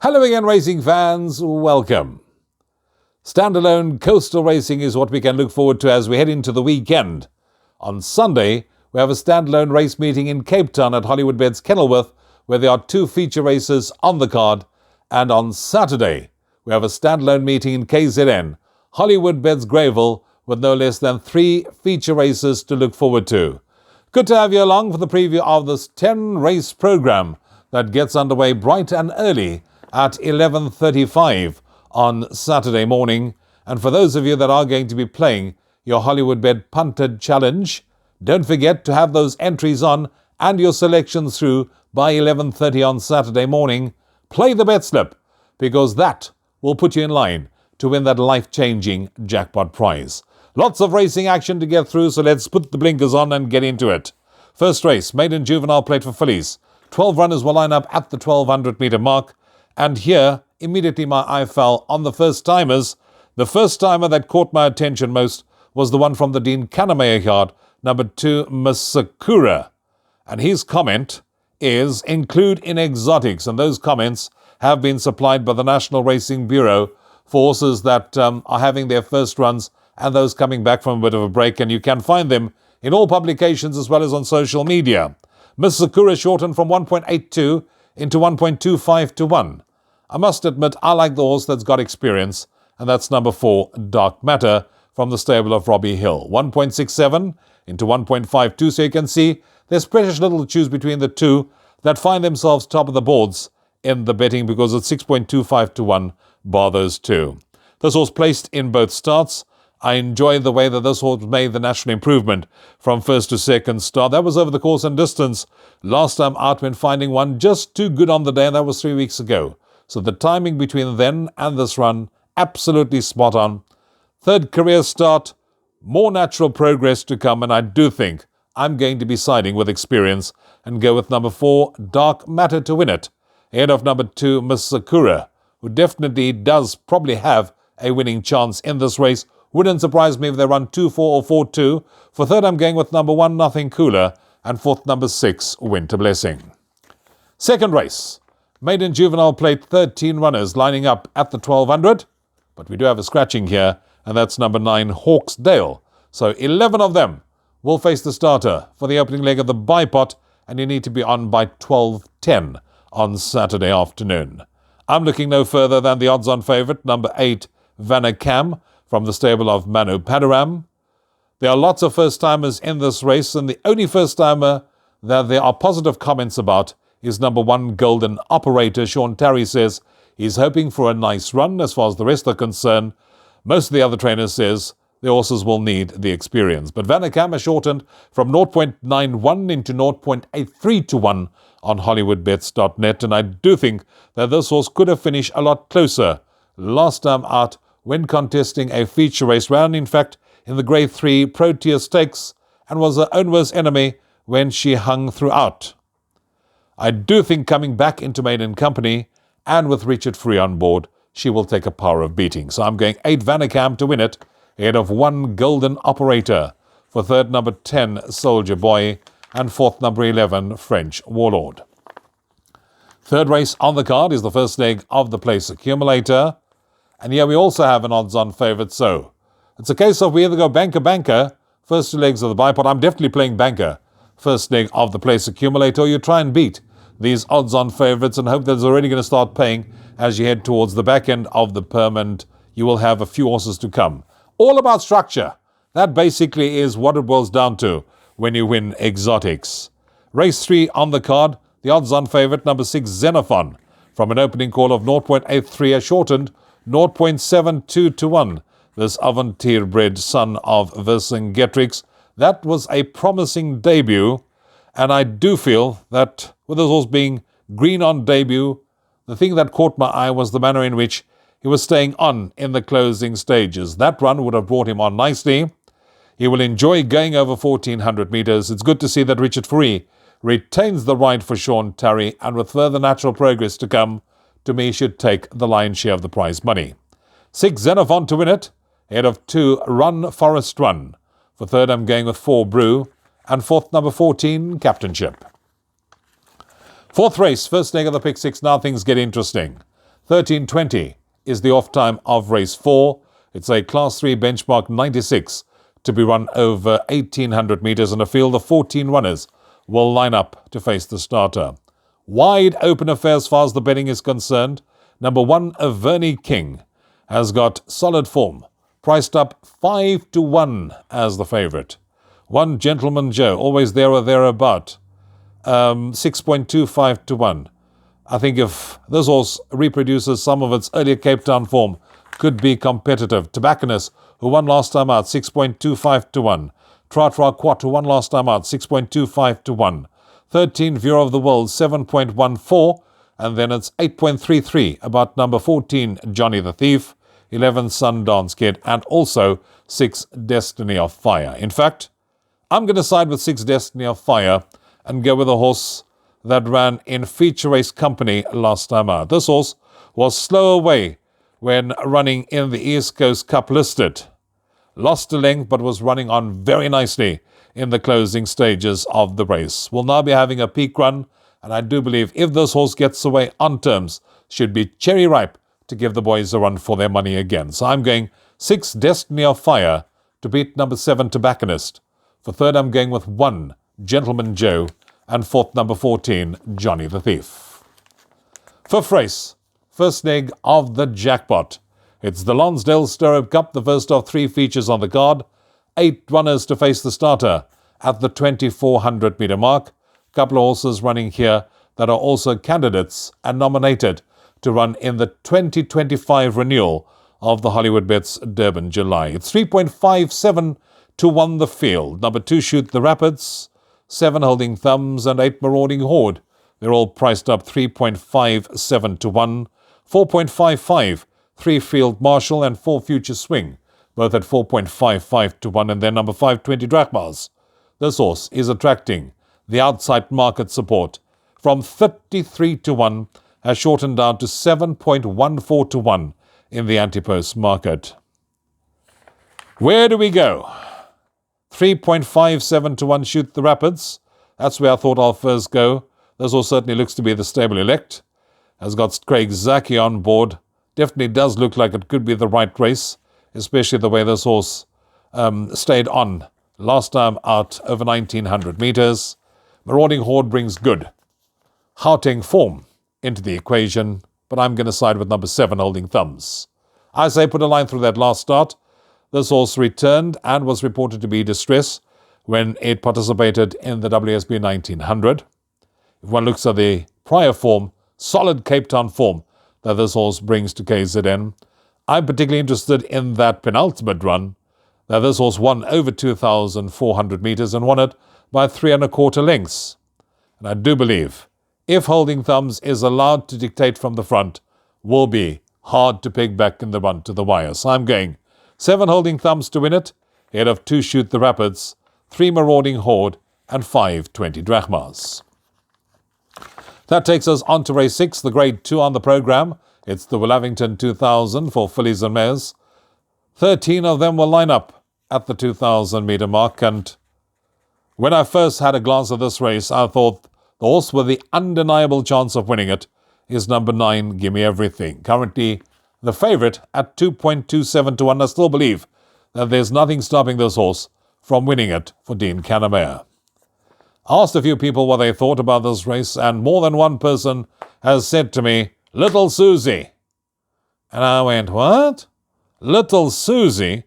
Hello again, racing fans. Welcome. Standalone coastal racing is what we can look forward to as we head into the weekend. On Sunday, we have a standalone race meeting in Cape Town at Hollywoodbets Kenilworth, where there are 2 feature races on the card. And on Saturday, we have a standalone meeting in KZN, Hollywoodbets Greyville, with no less than 3 feature races to look forward to. Good to have you along for the preview of this 10-race program that gets underway bright and early at 11:35 on Saturday morning. And for those of you that are going to be playing your Hollywoodbet Punted Challenge, don't forget to have those entries on and your selections through by 11:30 on Saturday morning. Play the bet slip, because that will put you in line to win that life-changing jackpot prize. Lots of racing action to get through, so let's put the blinkers on and get into it. First race, maiden juvenile plate for fillies. 12 runners will line up at the 1200-metre mark. And here, immediately my eye fell on the first-timers. The first-timer that caught my attention most was the one from the Dean Kannemeyer yard, number 2, Miss Sakura. And his comment is, include in exotics. And those comments have been supplied by the National Racing Bureau for horses that are having their first runs and those coming back from a bit of a break. And you can find them in all publications as well as on social media. Miss Sakura shortened from 1.82 into 1.25 to 1. I must admit, I like the horse that's got experience, and that's number 4, Dark Matter, from the stable of Robbie Hill. 1.67 into 1.52, so you can see there's precious little to choose between the two that find themselves top of the boards in the betting, because it's 6.25 to 1, bar those two. This horse placed in both starts. I enjoyed the way that this horse made the national improvement from first to second start. That was over the course and distance. Last time out when finding one just too good on the day, and that was 3 weeks ago. So the timing between then and this run, absolutely spot on. Third career start, more natural progress to come, and I do think I'm going to be siding with experience and go with number 4, Dark Matter, to win it, ahead of number 2, Miss Sakura, who definitely does probably have a winning chance in this race. Wouldn't surprise me if they run 2-4 or 4-2. For third, I'm going with number 1, Nothing Cooler, and fourth, number 6, Winter Blessing. Second race, maiden juvenile plate, 13 runners lining up at the 1200, but we do have a scratching here, and that's number 9, Hawksdale. So 11 of them will face the starter for the opening leg of the bipot, and you need to be on by 12:10 on Saturday afternoon. I'm looking no further than the odds-on favourite, number 8, Vanakam, from the stable of Manu Padaram. There are lots of first-timers in this race, and the only first-timer that there are positive comments about is number 1, Golden Operator. Sean Tarry says he's hoping for a nice run. As far as the rest are concerned, most of the other trainers says the horses will need the experience. But Vanakam has shortened from 0.91 into 0.83 to 1 on Hollywoodbets.net, and I do think that this horse could have finished a lot closer last time out when contesting a feature race, ran in fact in the Grade 3 Protea Stakes, and was her own worst enemy when she hung throughout. I do think coming back into maiden company, and with Richard Free on board, she will take a power of beating. So I'm going 8, Vanakam, to win it, ahead of 1, Golden Operator. For third, number 10, Soldier Boy, and fourth, number 11, French Warlord. Third race on the card is the first leg of the Place Accumulator. And here we also have an odds-on favourite, so it's a case of we either go banker, first 2 legs of the bipod. I'm definitely playing banker, first leg of the Place Accumulator, or you try and beat these odds-on favourites and hope that it's already going to start paying as you head towards the back end of the perm, and you will have a few horses to come. All about structure. That basically is what it boils down to when you win exotics. Race 3 on the card, the odds-on favourite, number 6, Xenophon, from an opening call of 0.83, has shortened 0.72 to 1. This Avontier-bred son of Vercingetorix. That was a promising debut, and I do feel that with this horse being green on debut, the thing that caught my eye was the manner in which he was staying on in the closing stages. That run would have brought him on nicely. He will enjoy going over 1,400 metres. It's good to see that Richard Free retains the ride for Sean Tarry, and with further natural progress to come, to me, should take the lion's share of the prize money. 6, Xenophon, to win it, ahead of 2, Run Forest Run. For third, I'm going with 4, Brew, and fourth, number 14, Captainship. Fourth race, first leg of the pick 6. Now things get interesting. 13:20 is the off time of race 4. It's a Class 3 benchmark 96 to be run over 1,800 metres, and a field of 14 runners will line up to face the starter. Wide open affair as far as the betting is concerned. Number 1, Averny King, has got solid form, priced up 5-1 as the favourite. 1, Gentleman Joe, always there or thereabout, 6.25-1. I think if this horse reproduces some of its earlier Cape Town form, could be competitive. Tobacconist, who won last time out, 6.25-1. Tra Quat, who won last time out, 6.25-1. 13, View of the World, 7.14. And then it's 8.33 about number 14, Johnny the Thief, 11, Sundance Kid, and also 6, Destiny of Fire. In fact, I'm going to side with 6, Destiny of Fire, and go with a horse that ran in feature race company last time out. This horse was slow away when running in the East Coast Cup listed. Lost a length, but was running on very nicely in the closing stages of the race. Will now be having a peak run, and I do believe if this horse gets away on terms, should be cherry ripe to give the boys a run for their money again. So I'm going 6, Destiny of Fire, to beat number 7, Tobacconist. For third, I'm going with 1, Gentleman Joe, and fourth, number 14, Johnny the Thief. Fifth race, first leg of the jackpot. It's the Lonsdale Stirrup Cup, the first of 3 features on the card. 8 runners to face the starter at the 2,400 metre mark. Couple of horses running here that are also candidates and nominated to run in the 2025 renewal of the Hollywoodbets Durban July. It's 3.57-1 the field. Number 2, Shoot the Rapids, 7, Holding Thumbs, and 8, Marauding Horde. They're all priced up 3.57-1. 4.55, 3, Field Marshal, and 4, Future Swing, both at 4.55-1. And then number 5, 20 Drachmas. This horse is attracting the outside market support from 33-1, has shortened down to 7.14-1 in the anti-post market. Where do we go? 3.57-1, Shoot the Rapids. That's where I thought I'll first go. This horse certainly looks to be the stable elect. Has got Craig Zaki on board. Definitely does look like it could be the right race, especially the way this horse stayed on last time out over 1,900 metres. Marauding Horde brings good Gauteng form into the equation, but I'm going to side with number 7, Holding Thumbs. I say put a line through that last start. This horse returned and was reported to be distressed when it participated in the WSB 1900. If one looks at the prior form, solid Cape Town form that this horse brings to KZN, I'm particularly interested in that penultimate run that this horse won over 2,400 metres and won it by 3 1/4 lengths. And I do believe if Holding Thumbs is allowed to dictate from the front, will be hard to peg back in the run to the wire. So I'm going 7, Holding Thumbs to win it, ahead of 2, Shoot the Rapids, 3, Marauding Horde, and 5, 20 Drachmas. That takes us on to race 6, the grade 2 on the programme. It's the Willavington 2000 for fillies and mares. 13 of them will line up at the 2,000 metre mark, and when I first had a glance at this race, I thought the horse with the undeniable chance of winning it is number 9, Gimme Everything. Currently the favourite at 2.27-1. I still believe that there's nothing stopping this horse from winning it for Dean Canamere. I asked a few people what they thought about this race, and more than one person has said to me, Little Susie. And I went, what? Little Susie?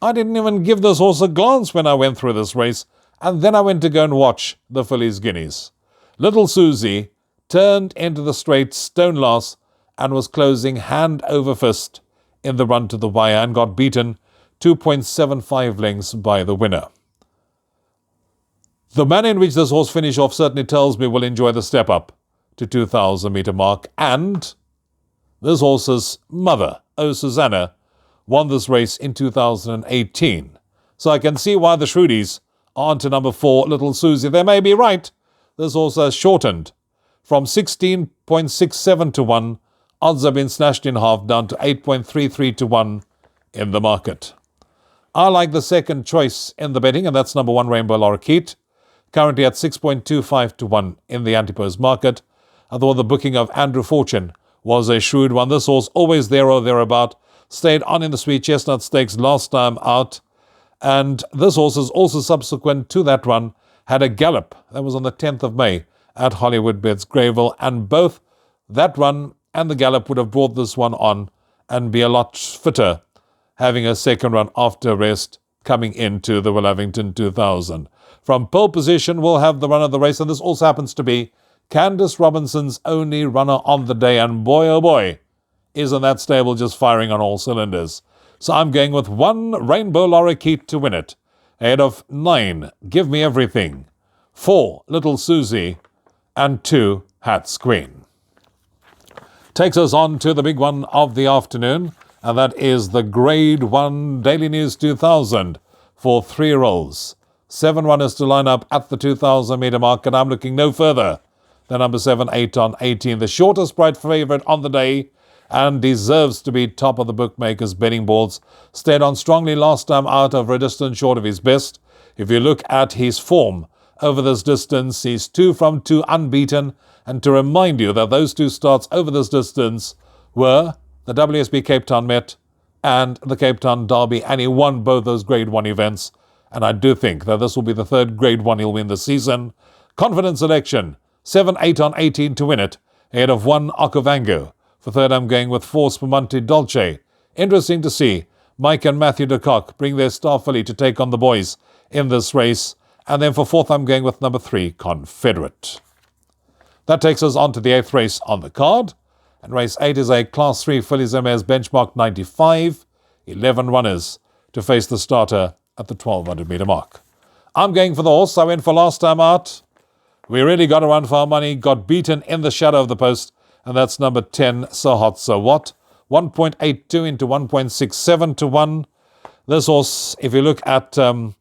I didn't even give this horse a glance when I went through this race, and then I went to go and watch the fillies guineas. Little Susie turned into the straight stone last and was closing hand over fist in the run to the wire and got beaten 2.75 lengths by the winner. The manner in which this horse finished off certainly tells me we'll enjoy the step up to 2,000 metre mark, and this horse's mother, Susanna, won this race in 2018. So I can see why the Shrewdies are on to number 4, Little Susie. They may be right. This horse has shortened from 16.67-1. Odds have been slashed in half down to 8.33-1 in the market. I like the second choice in the betting, and that's number 1, Rainbow Lorikeet, currently at 6.25-1 in the anti-post market. I thought the booking of Andrew Fortune was a shrewd one. This horse, always there or thereabout, stayed on in the Sweet Chestnut Stakes last time out. And this horse is also subsequent to that one, had a gallop. That was on the 10th of May at Hollywoodbets Greyville. And both that run and the gallop would have brought this one on and be a lot fitter, having a second run after rest coming into the Willavington 2000. From pole position, we'll have the run of the race. And this also happens to be Candice Robinson's only runner on the day. And boy, oh boy, isn't that stable just firing on all cylinders. So I'm going with 1 Rainbow Lorikeet to win it, ahead of 9 Give Me Everything, 4 Little Susie, and 2 Hat's Queen. Takes us on to the big one of the afternoon, and that is the Grade 1 Daily News 2000 for 3-year-olds. 7 runners to line up at the 2,000 metre mark, and I'm looking no further than number 7, 8 on 18, the shortest bright favourite on the day, and deserves to be top of the bookmakers' betting boards. Stayed on strongly last time out over a distance short of his best. If you look at his form over this distance, he's 2 from 2 unbeaten. And to remind you that those 2 starts over this distance were the WSB Cape Town Met and the Cape Town Derby, and he won both those Grade 1 events. And I do think that this will be the 3rd Grade 1 he'll win this season. Confident selection, 7, 8 on 18 to win it, ahead of 1 Okavango. For 3rd, I'm going with 4 Spumante Dolce. Interesting to see Mike and Matthew de Kock bring their star filly to take on the boys in this race. And then for 4th, I'm going with number 3, Confederate. That takes us on to the 8th race on the card. And race 8 is a Class 3 Fillies and Mares benchmark 95. 11 runners to face the starter at the 1,200 metre mark. I'm going for the horse I went for last time out. We really got a run for our money, got beaten in the shadow of the post, and that's number 10, So Hot So What. 1.82 into 1.67 to 1. This horse, if you look at the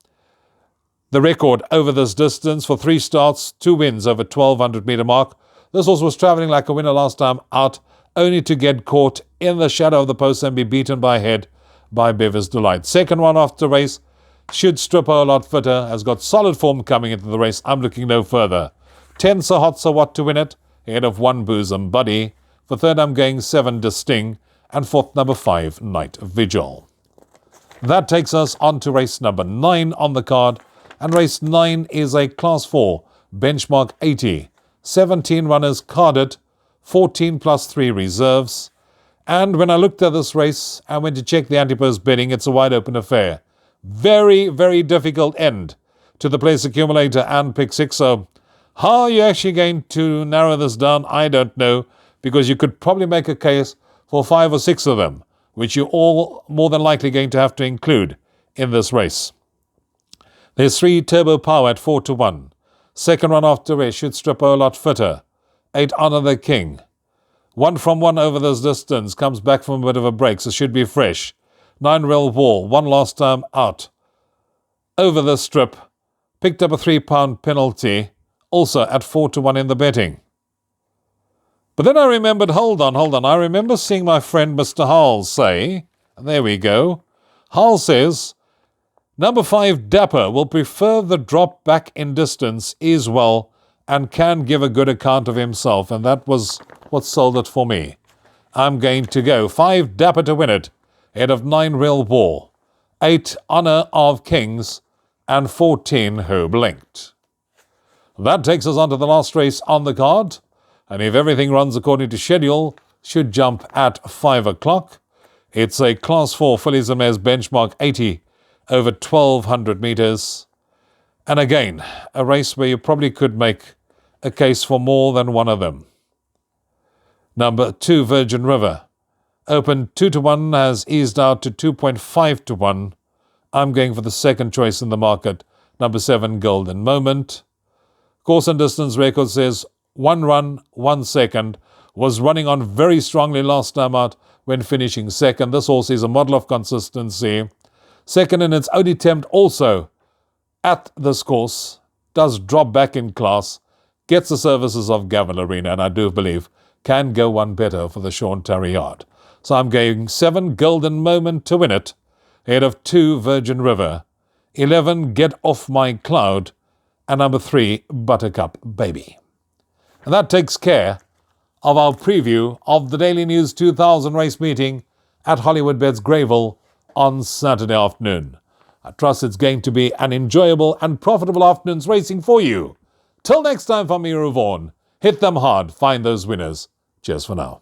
record over this distance, for 3 starts, 2 wins over 1,200 metre mark. This horse was travelling like a winner last time out, only to get caught in the shadow of the post and be beaten by head by Bevis Delight. Second one after race, should strip her a lot fitter, has got solid form coming into the race. I'm looking no further. 10, So Hot So What to win it, ahead of 1 Bosom Buddy. For 3rd, I'm going 7 Disting, and 4th, number 5, Night Vigil. That takes us on to race number 9 on the card, and race 9 is a Class 4 benchmark 80. 17 runners carded, 14 plus 3 reserves. And when I looked at this race, I went to check the anti-post betting. It's a wide open affair. Very, very difficult end to the place accumulator and pick 6. So how are you actually going to narrow this down? I don't know, because you could probably make a case for 5 or 6 of them, which you're all more than likely going to have to include in this race. There's 3 Turbo Power at 4 to 1. Second run after race should strip her a lot fitter. 8 Honor the King. 1 from 1 over this distance, comes back from a bit of a break, so should be fresh. 9 Real Wall, 1 last time out over the strip. Picked up a £3 penalty, also at 4 to 1 in the betting. But then I remembered, hold on. I remember seeing my friend Mr. Hull say, and there we go. Hull says, number 5 Dapper will prefer the drop back in distance, is well, and can give a good account of himself. And that was what sold it for me. I'm going to go 5 Dapper to win it, ahead of 9 Real War, 8 Honor of Kings, and 14 Who Blinked. That takes us on to the last race on the card. And if everything runs according to schedule, should jump at 5 o'clock. It's a Class 4 Fillies and Mares benchmark 80 over 1,200 metres. And again, a race where you probably could make a case for more than one of them. Number 2, Virgin River. Opened 2 to 1, has eased out to 2.5 to 1. I'm going for the second choice in the market, number 7, Golden Moment. Course and distance record says 1 run, 1 second. Was running on very strongly last time out when finishing second. This horse is a model of consistency. Second in its own attempt also at this course. Does drop back in class. Gets the services of Gavin Arena, and I do believe can go one better for the Sean Tarry Yard. So I'm going 7 Golden Moment to win it, ahead of 2 Virgin River, 11 Get Off My Cloud, and number 3 Buttercup Baby. And that takes care of our preview of the Daily News 2000 race meeting at Hollywoodbets Greyville on Saturday afternoon. I trust it's going to be an enjoyable and profitable afternoon's racing for you. Till next time from me, Rouvaun, hit them hard, find those winners. Cheers for now.